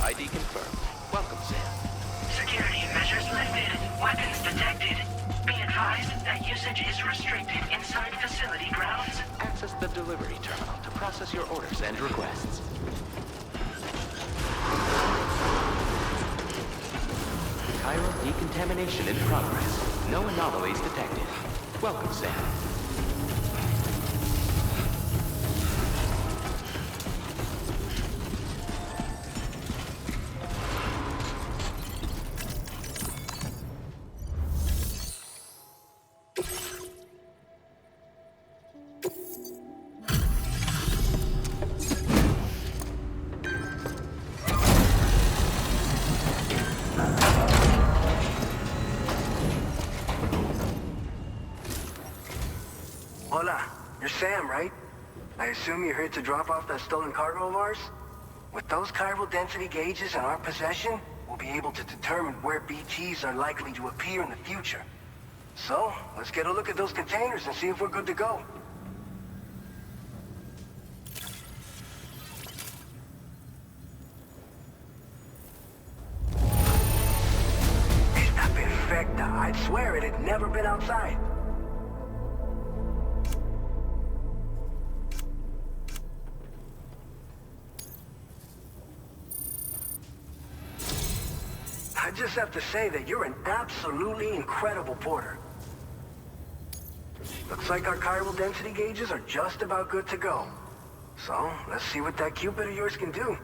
ID confirmed. Welcome, Sam. Security measures lifted. Weapons detected. Be advised that usage is restricted inside facility grounds. Access the delivery terminal to process your orders and requests. Chiral decontamination in progress. No anomalies detected. Welcome, Sam. Hola, you're Sam, right? I assume you're here to drop off that stolen cargo of ours? With those chiral density gauges in our possession, we'll be able to determine where BTs are likely to appear in the future. So, let's get a look at those containers and see if we're good to go. Está perfecta. I'd swear it had never been outside. I just have to say that you're an absolutely incredible porter. Looks like our chiral density gauges are just about good to go. So, let's see what that Cupid of yours can do.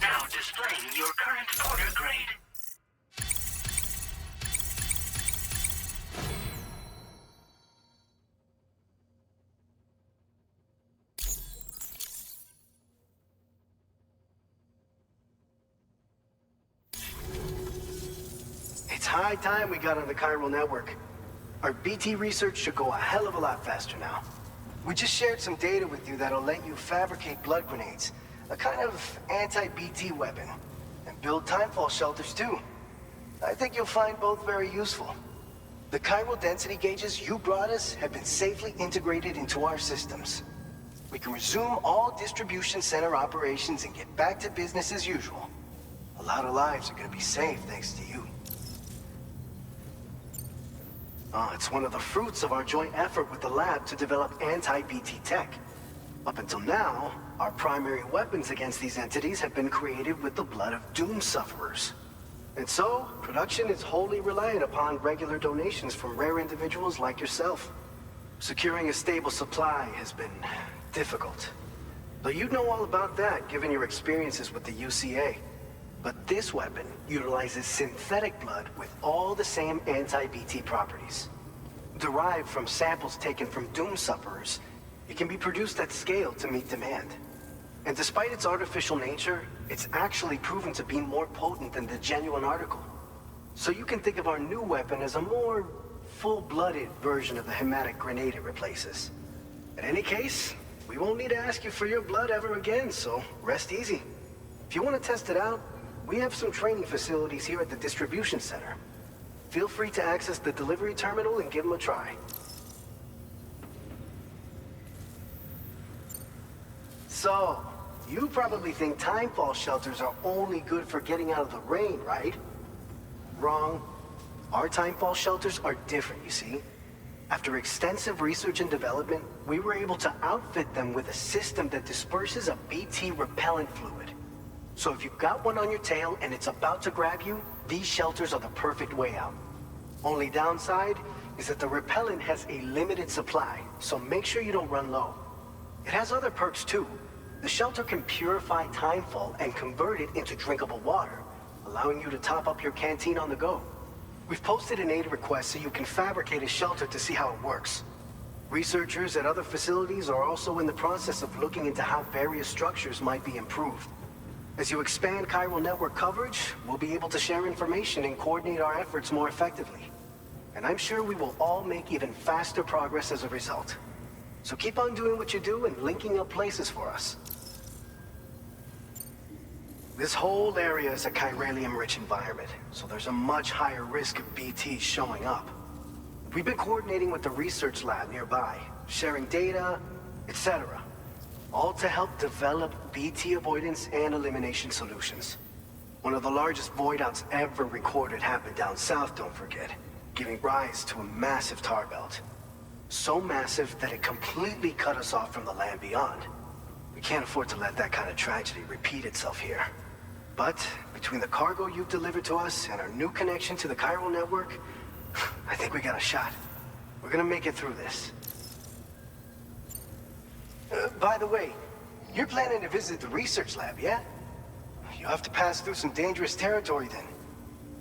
Now displaying your current porter grade. It's high time we got on the chiral network. Our BT research should go a hell of a lot faster now. We just shared some data with you that'll let you fabricate blood grenades, a kind of anti-BT weapon, and build timefall shelters too. I think you'll find both very useful. The chiral density gauges you brought us have been safely integrated into our systems. We can resume all distribution center operations and get back to business as usual. A lot of lives are gonna be saved thanks to you. It's one of the fruits of our joint effort with the lab to develop anti-BT tech. Up until now, our primary weapons against these entities have been created with the blood of doom sufferers. And so, production is wholly reliant upon regular donations from rare individuals like yourself. Securing a stable supply has been difficult. Though you'd know all about that, given your experiences with the UCA. But this weapon utilizes synthetic blood with all the same anti-BT properties. Derived from samples taken from doom sufferers, it can be produced at scale to meet demand. And despite its artificial nature, it's actually proven to be more potent than the genuine article. So you can think of our new weapon as a more full-blooded version of the hematic grenade it replaces. In any case, we won't need to ask you for your blood ever again, so rest easy. If you want to test it out, we have some training facilities here at the distribution center. Feel free to access the delivery terminal and give them a try. So, You probably think timefall shelters are only good for getting out of the rain, right? Wrong. Our timefall shelters are different, you see. After extensive research and development, we were able to outfit them with a system that disperses a BT repellent fluid. So if you've got one on your tail and it's about to grab you, these shelters are the perfect way out. Only downside is that the repellent has a limited supply, so make sure you don't run low. It has other perks too. The shelter can purify timefall and convert it into drinkable water, allowing you to top up your canteen on the go. We've posted an aid request so you can fabricate a shelter to see how it works. Researchers at other facilities are also in the process of looking into how various structures might be improved. As you expand chiral network coverage, we'll be able to share information and coordinate our efforts more effectively. And I'm sure we will all make even faster progress as a result. So keep on doing what you do and linking up places for us. This whole area is a chiralium-rich environment, so there's a much higher risk of BTs showing up. We've been coordinating with the research lab nearby, sharing data, etc. All to help develop BT avoidance and elimination solutions. One of the largest void outs ever recorded happened down south, don't forget, giving rise to a massive tar belt. So massive that it completely cut us off from the land beyond. We can't afford to let that kind of tragedy repeat itself here. But between the cargo you've delivered to us and our new connection to the chiral network, I think we got a shot. We're gonna make it through this. By the way, you're planning to visit the research lab, yeah? You'll have to pass through some dangerous territory then.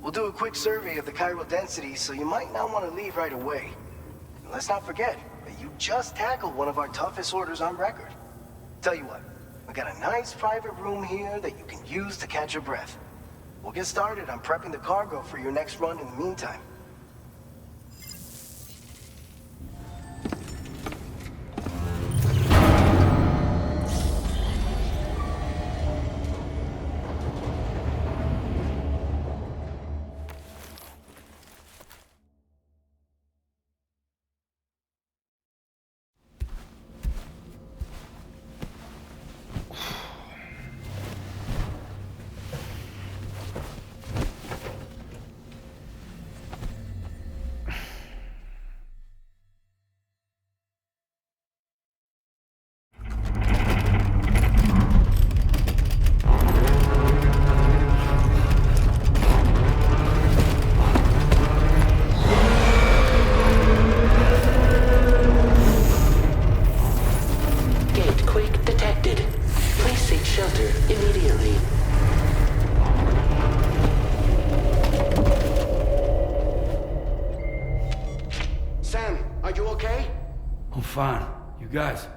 We'll do a quick survey of the chiral density, so you might not want to leave right away. And let's not forget that you just tackled one of our toughest orders on record. Tell you what, we got a nice private room here that you can use to catch your breath. We'll get started on prepping the cargo for your next run in the meantime. Fine. You guys?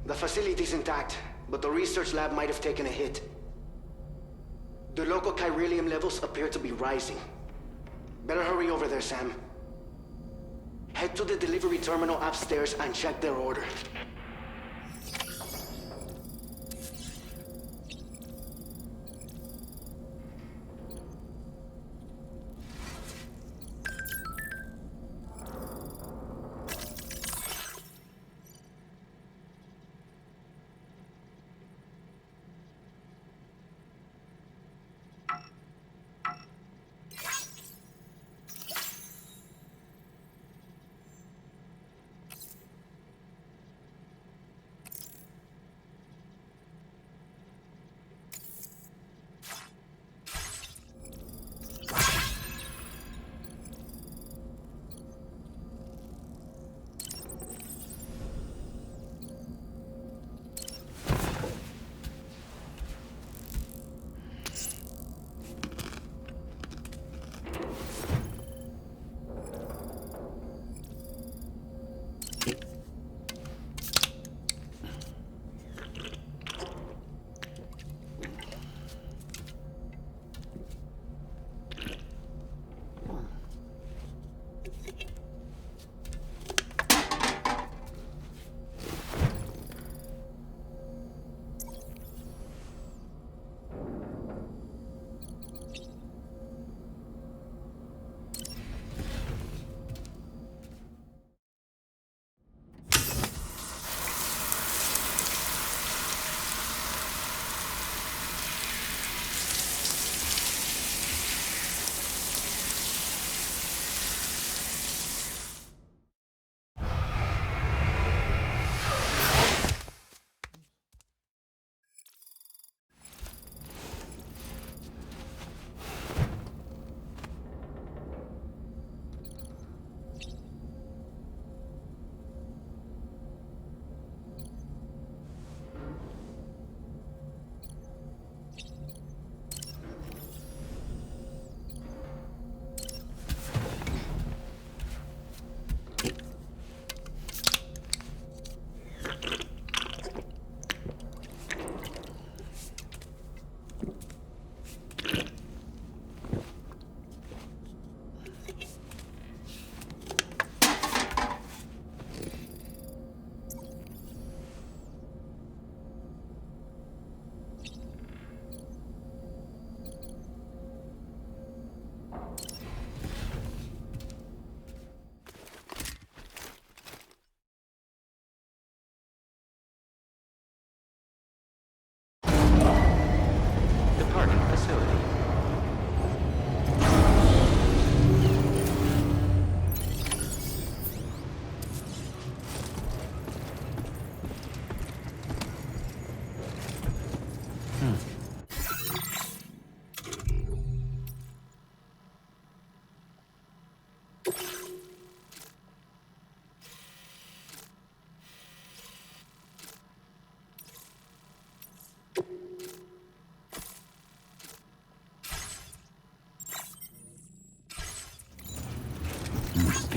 The facility's intact, but the research lab might have taken a hit. The local chiralium levels appear to be rising. Better hurry over there, Sam. Head to the delivery terminal upstairs and check their order.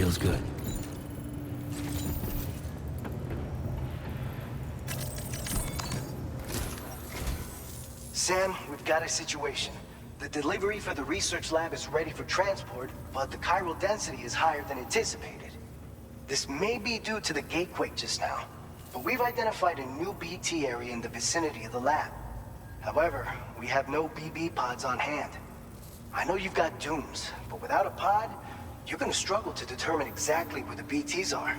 Feels good. Sam, we've got a situation. The delivery for the research lab is ready for transport, but the chiral density is higher than anticipated. This may be due to the gatequake just now, but we've identified a new BT area in the vicinity of the lab. However, we have no BB pods on hand. I know you've got dooms, but without a pod, you're gonna struggle to determine exactly where the BTs are.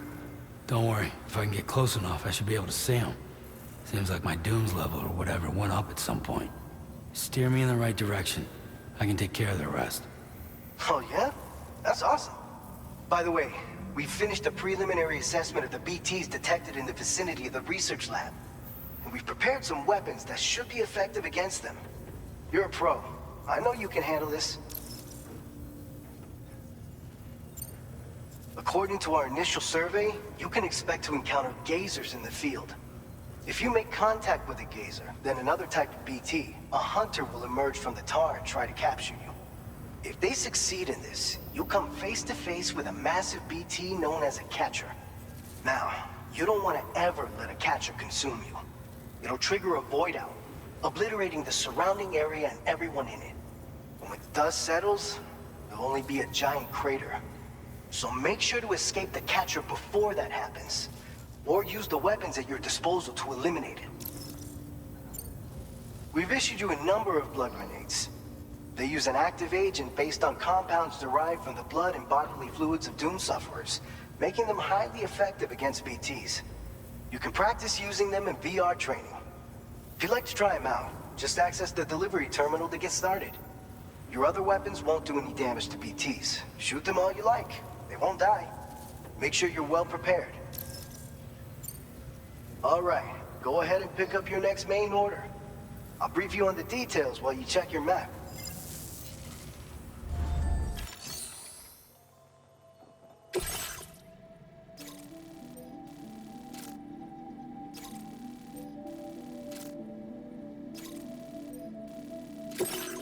Don't worry. If I can get close enough, I should be able to see them. Seems like my dooms level or whatever went up at some point. Steer me in the right direction. I can take care of the rest. Oh yeah? That's awesome. By the way, we finished a preliminary assessment of the BTs detected in the vicinity of the research lab. And we've prepared some weapons that should be effective against them. You're a pro. I know you can handle this. According to our initial survey, you can expect to encounter gazers in the field. If you make contact with a gazer, then another type of BT, a hunter will emerge from the tar and try to capture you. If they succeed in this, you'll come face to face with a massive BT known as a catcher. Now, you don't want to ever let a catcher consume you. It'll trigger a void out, obliterating the surrounding area and everyone in it. And when the dust settles, there'll only be a giant crater. So make sure to escape the catcher before that happens. Or use the weapons at your disposal to eliminate it. We've issued you a number of blood grenades. They use an active agent based on compounds derived from the blood and bodily fluids of Doom sufferers, making them highly effective against BTs. You can practice using them in VR training. If you'd like to try them out, just access the delivery terminal to get started. Your other weapons won't do any damage to BTs. Shoot them all you like. They won't die. Make sure you're well prepared. All right, go ahead and pick up your next main order. I'll brief you on the details while you check your map.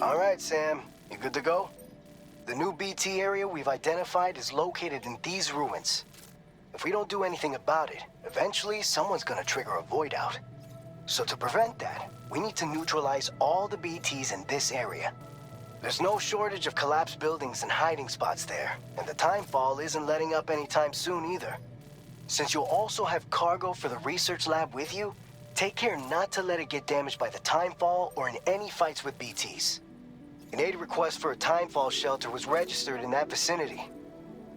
All right, Sam, you good to go? The new BT area we've identified is located in these ruins. If we don't do anything about it, eventually someone's gonna trigger a void out. So to prevent that, we need to neutralize all the BTs in this area. There's no shortage of collapsed buildings and hiding spots there, and the timefall isn't letting up anytime soon either. Since you'll also have cargo for the research lab with you, take care not to let it get damaged by the timefall or in any fights with BTs. An aid request for a timefall shelter was registered in that vicinity.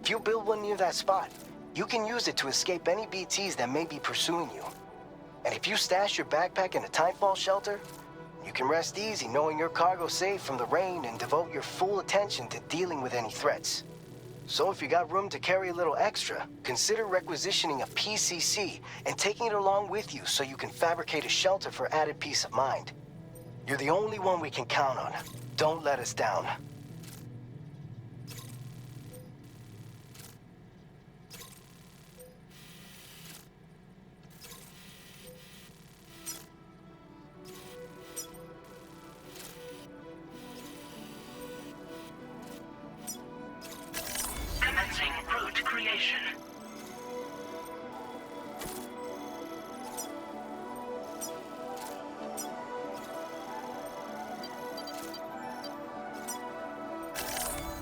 If you build one near that spot, you can use it to escape any BTs that may be pursuing you. And if you stash your backpack in a timefall shelter, you can rest easy knowing your cargo's safe from the rain and devote your full attention to dealing with any threats. So if you got room to carry a little extra, consider requisitioning a PCC and taking it along with you so you can fabricate a shelter for added peace of mind. You're the only one we can count on. Don't let us down. Commencing route creation.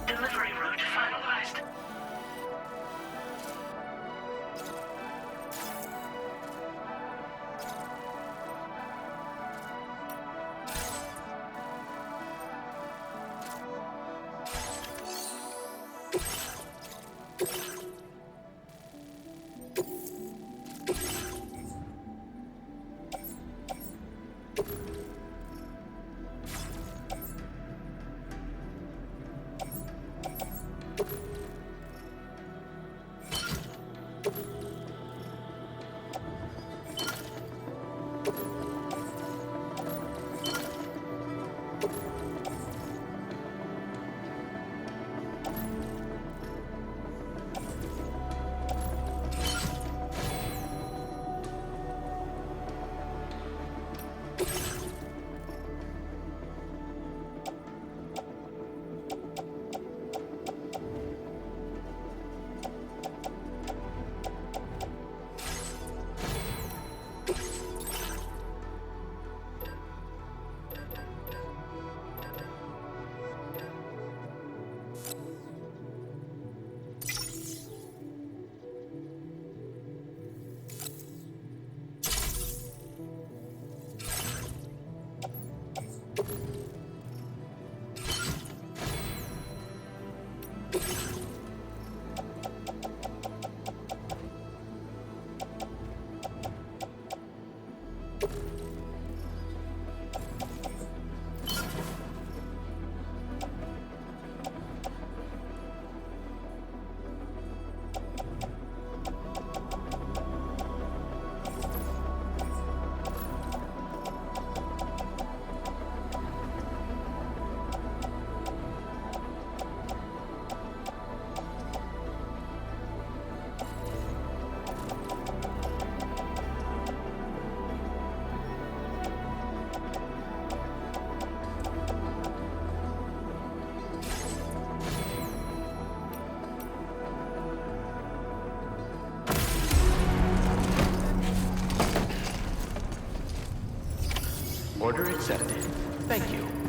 Delivery route finalized. Order accepted. Thank you.